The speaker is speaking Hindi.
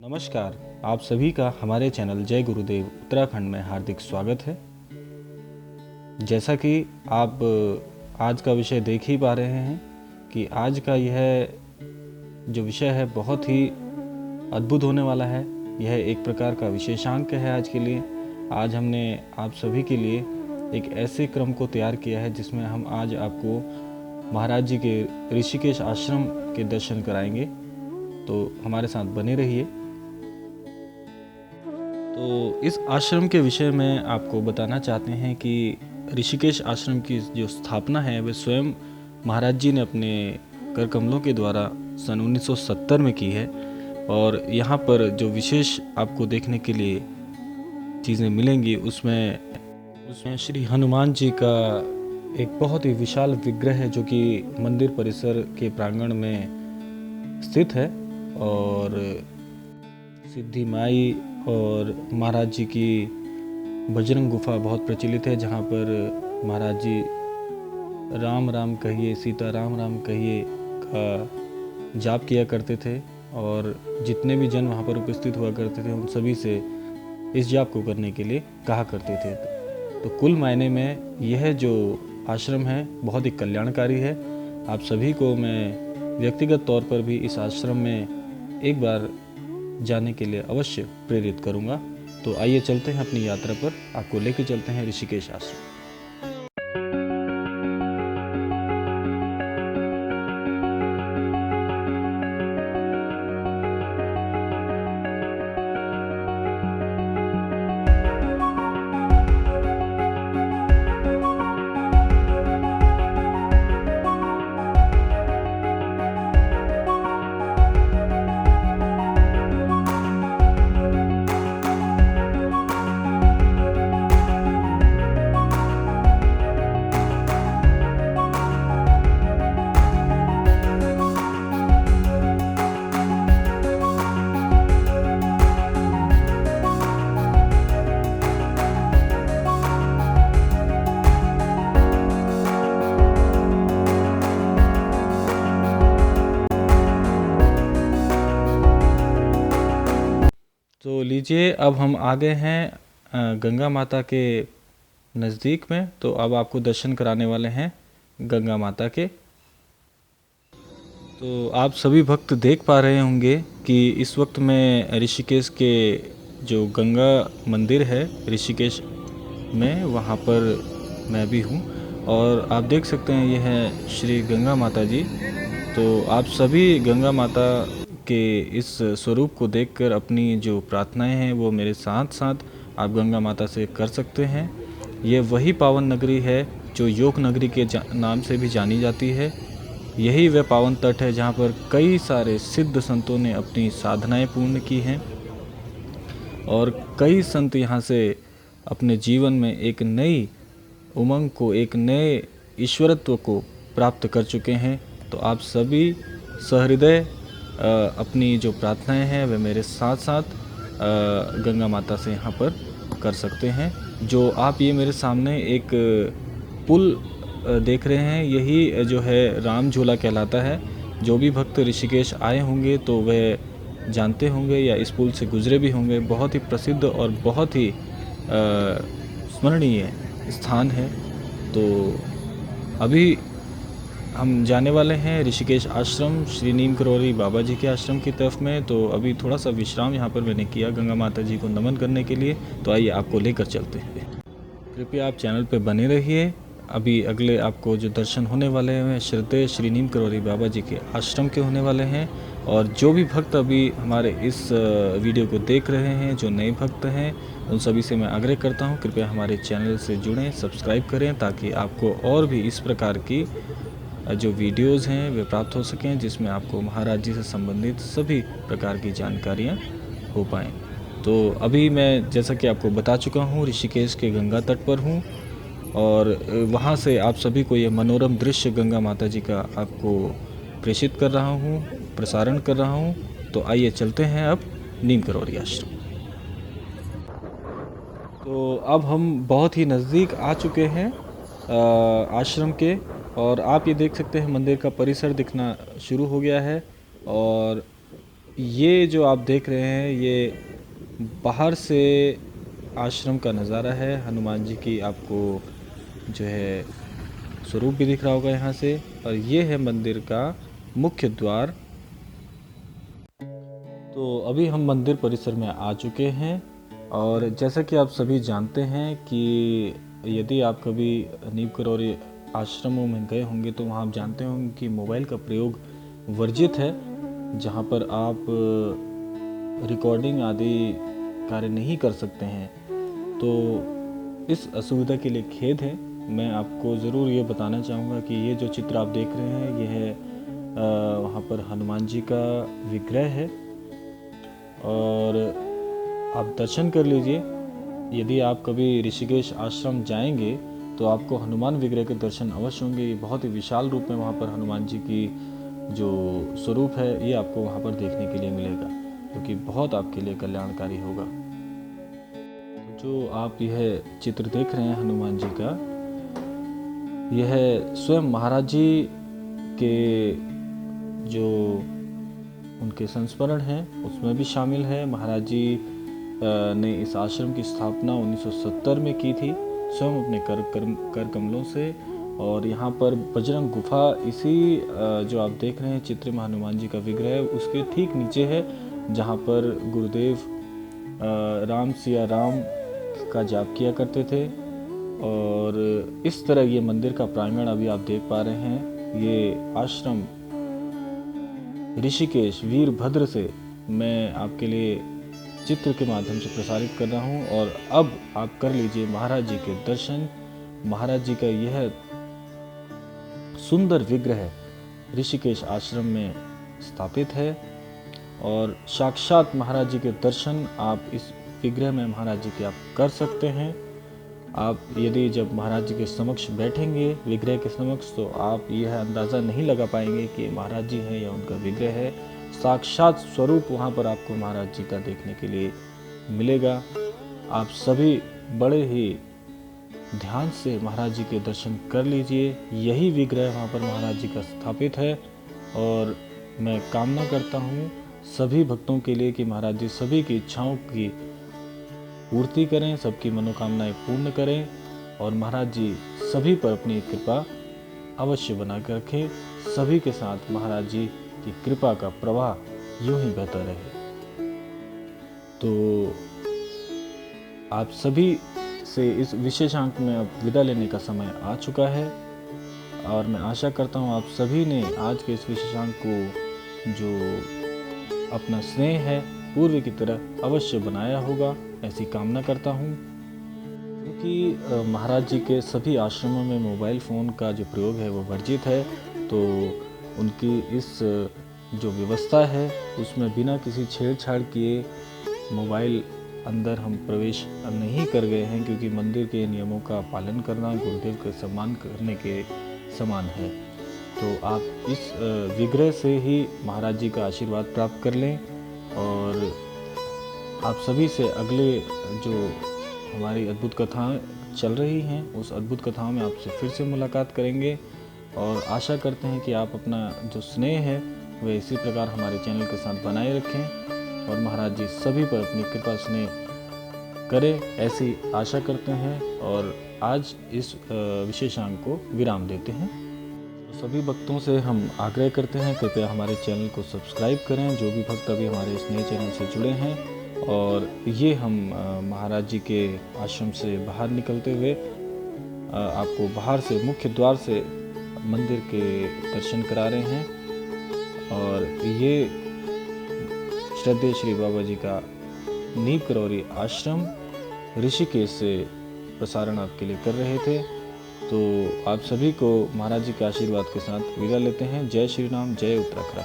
नमस्कार, आप सभी का हमारे चैनल जय गुरुदेव उत्तराखंड में हार्दिक स्वागत है। जैसा कि आप आज का विषय देख ही पा रहे हैं कि आज का यह जो विषय है बहुत ही अद्भुत होने वाला है। यह एक प्रकार का विशेषांक है आज के लिए। आज हमने आप सभी के लिए एक ऐसे क्रम को तैयार किया है जिसमें हम आज आपको महाराज जी के ऋषिकेश आश्रम के दर्शन कराएंगे, तो हमारे साथ बने रहिए। तो इस आश्रम के विषय में आपको बताना चाहते हैं कि ऋषिकेश आश्रम की जो स्थापना है वह स्वयं महाराज जी ने अपने कर कमलों के द्वारा सन 1970 में की है। और यहाँ पर जो विशेष आपको देखने के लिए चीज़ें मिलेंगी उसमें श्री हनुमान जी का एक बहुत ही विशाल विग्रह है जो कि मंदिर परिसर के प्रांगण में स्थित है। और सिद्धि माई और महाराज जी की बजरंग गुफा बहुत प्रचलित है, जहाँ पर महाराज जी राम राम कहिए सीता राम राम कहिए का जाप किया करते थे। और जितने भी जन वहाँ पर उपस्थित हुआ करते थे उन सभी से इस जाप को करने के लिए कहा करते थे। तो कुल मायने में यह जो आश्रम है बहुत ही कल्याणकारी है। आप सभी को मैं व्यक्तिगत तौर पर भी इस आश्रम में एक बार जाने के लिए अवश्य प्रेरित करूंगा। तो आइए चलते हैं अपनी यात्रा पर, आपको लेकर चलते हैं ऋषिकेश आश्रम। तो लीजिए, अब हम आ गए हैं गंगा माता के नज़दीक में। तो अब आपको दर्शन कराने वाले हैं गंगा माता के। तो आप सभी भक्त देख पा रहे होंगे कि इस वक्त मैं ऋषिकेश के जो गंगा मंदिर है ऋषिकेश में, वहाँ पर मैं भी हूँ। और आप देख सकते हैं यह है श्री गंगा माता जी। तो आप सभी गंगा माता के इस स्वरूप को देखकर अपनी जो प्रार्थनाएं हैं वो मेरे साथ साथ आप गंगा माता से कर सकते हैं। ये वही पावन नगरी है जो योग नगरी के नाम से भी जानी जाती है। यही वह पावन तट है जहाँ पर कई सारे सिद्ध संतों ने अपनी साधनाएं पूर्ण की हैं। और कई संत यहाँ से अपने जीवन में एक नई उमंग को, एक नए ईश्वरत्व को प्राप्त कर चुके हैं। तो आप सभी सहृदय अपनी जो प्रार्थनाएं हैं वे मेरे साथ साथ गंगा माता से यहाँ पर कर सकते हैं। जो आप ये मेरे सामने एक पुल देख रहे हैं, यही जो है राम झूला कहलाता है। जो भी भक्त ऋषिकेश आए होंगे तो वह जानते होंगे या इस पुल से गुजरे भी होंगे। बहुत ही प्रसिद्ध और बहुत ही स्मरणीय स्थान है। तो अभी हम जाने वाले हैं ऋषिकेश आश्रम, श्री नीम करोली बाबा जी के आश्रम की तरफ में। तो अभी थोड़ा सा विश्राम यहाँ पर मैंने किया गंगा माता जी को नमन करने के लिए। तो आइए आपको लेकर चलते हैं। कृपया आप चैनल पर बने रहिए। अभी अगले आपको जो दर्शन होने वाले हैं श्रद्धेय श्री नीम करोली बाबा जी के आश्रम के होने वाले हैं। और जो भी भक्त अभी हमारे इस वीडियो को देख रहे हैं, जो नए भक्त हैं, उन सभी से मैं आग्रह करता हूँ कृपया हमारे चैनल से जुड़ें, सब्सक्राइब करें, ताकि आपको और भी इस प्रकार की जो वीडियोस हैं वे प्राप्त हो सकें, जिसमें आपको महाराज जी से संबंधित सभी प्रकार की जानकारियाँ हो पाएँ। तो अभी मैं जैसा कि आपको बता चुका हूँ ऋषिकेश के गंगा तट पर हूँ। और वहाँ से आप सभी को ये मनोरम दृश्य गंगा माता जी का आपको प्रेषित कर रहा हूँ, प्रसारण कर रहा हूँ। तो आइए चलते हैं अब नीम करोली आश्रम। तो अब हम बहुत ही नज़दीक आ चुके हैं आश्रम के। और आप ये देख सकते हैं मंदिर का परिसर दिखना शुरू हो गया है। और ये जो आप देख रहे हैं ये बाहर से आश्रम का नज़ारा है। हनुमान जी की आपको जो है स्वरूप भी दिख रहा होगा यहाँ से, और ये है मंदिर का मुख्य द्वार। तो अभी हम मंदिर परिसर में आ चुके हैं, और जैसा कि आप सभी जानते हैं कि यदि आप कभी नीम करौरी आश्रमों में गए होंगे तो वहाँ आप जानते होंगे कि मोबाइल का प्रयोग वर्जित है, जहाँ पर आप रिकॉर्डिंग आदि कार्य नहीं कर सकते हैं। तो इस असुविधा के लिए खेद है। मैं आपको ज़रूर ये बताना चाहूँगा कि ये जो चित्र आप देख रहे हैं ये है वहाँ पर हनुमान जी का विग्रह है, और आप दर्शन कर लीजिए। यदि आप कभी ऋषिकेश आश्रम जाएंगे तो आपको हनुमान विग्रह के दर्शन अवश्य होंगे। ये बहुत ही विशाल रूप में वहाँ पर हनुमान जी की जो स्वरूप है ये आपको वहाँ पर देखने के लिए मिलेगा, जो कि बहुत आपके लिए कल्याणकारी होगा। जो आप यह चित्र देख रहे हैं हनुमान जी का, यह स्वयं महाराज जी के जो उनके संस्मरण हैं उसमें भी शामिल है। महाराज जी ने इस आश्रम की स्थापना 1970 में की थी स्वयं अपने कर कमलों से। और यहाँ पर बजरंग गुफा, इसी जो आप देख रहे हैं चित्र में हनुमान जी का विग्रह, उसके ठीक नीचे है, जहाँ पर गुरुदेव राम सिया राम का जाप किया करते थे। और इस तरह ये मंदिर का प्रांगण अभी आप देख पा रहे हैं। ये आश्रम ऋषिकेश वीरभद्र से मैं आपके लिए चित्र के माध्यम से प्रसारित कर रहा हूँ। और अब आप कर लीजिए महाराज जी के दर्शन। महाराज जी का यह सुंदर विग्रह ऋषिकेश आश्रम में स्थापित है, और साक्षात महाराज जी के दर्शन आप इस विग्रह में महाराज जी के आप कर सकते हैं। आप यदि जब महाराज जी के समक्ष बैठेंगे विग्रह के समक्ष, तो आप यह अंदाज़ा नहीं लगा पाएंगे कि महाराज जी हैं या उनका विग्रह है। साक्षात स्वरूप वहाँ पर आपको महाराज जी का देखने के लिए मिलेगा। आप सभी बड़े ही ध्यान से महाराज जी के दर्शन कर लीजिए। यही विग्रह वहाँ पर महाराज जी का स्थापित है, और मैं कामना करता हूँ सभी भक्तों के लिए कि महाराज जी सभी की इच्छाओं की पूर्ति करें, सबकी मनोकामनाएं पूर्ण करें, और महाराज जी सभी पर अपनी कृपा अवश्य बनाकर रखें। सभी के साथ महाराज जी की कृपा का प्रवाह यूं ही बहता रहे। तो आप सभी से इस विशेषांक में अब विदा लेने का समय आ चुका है, और मैं आशा करता हूँ आप सभी ने आज के इस विशेषांक को जो अपना स्नेह है पूर्व की तरह अवश्य बनाया होगा, ऐसी कामना करता हूँ। क्योंकि महाराज जी के सभी आश्रमों में मोबाइल फ़ोन का जो प्रयोग है वो वर्जित है, तो उनकी इस जो व्यवस्था है उसमें बिना किसी छेड़छाड़ किए मोबाइल अंदर हम प्रवेश नहीं कर गए हैं, क्योंकि मंदिर के नियमों का पालन करना गुरुदेव के सम्मान करने के समान है। तो आप इस विग्रह से ही महाराज जी का आशीर्वाद प्राप्त कर लें, और आप सभी से अगले जो हमारी अद्भुत कथाएं चल रही हैं उस अद्भुत कथाओं में आपसे फिर से मुलाकात करेंगे, और आशा करते हैं कि आप अपना जो स्नेह है वह इसी प्रकार हमारे चैनल के साथ बनाए रखें, और महाराज जी सभी पर अपनी कृपा स्नेह करें, ऐसी आशा करते हैं। और आज इस विशेषांक को विराम देते हैं। तो सभी भक्तों से हम आग्रह करते हैं कृपया हमारे चैनल को सब्सक्राइब करें, जो भी भक्त अभी हमारे इस नए चैनल से जुड़े हैं। और ये हम महाराज जी के आश्रम से बाहर निकलते हुए आपको बाहर से मुख्य द्वार से मंदिर के दर्शन करा रहे हैं, और ये श्रद्धेय श्री बाबा जी का नीम करौरी आश्रम ऋषिकेश से प्रसारण आपके लिए कर रहे थे। तो आप सभी को महाराज जी के आशीर्वाद के साथ विदा लेते हैं। जय श्री राम, जय उत्तराखंड।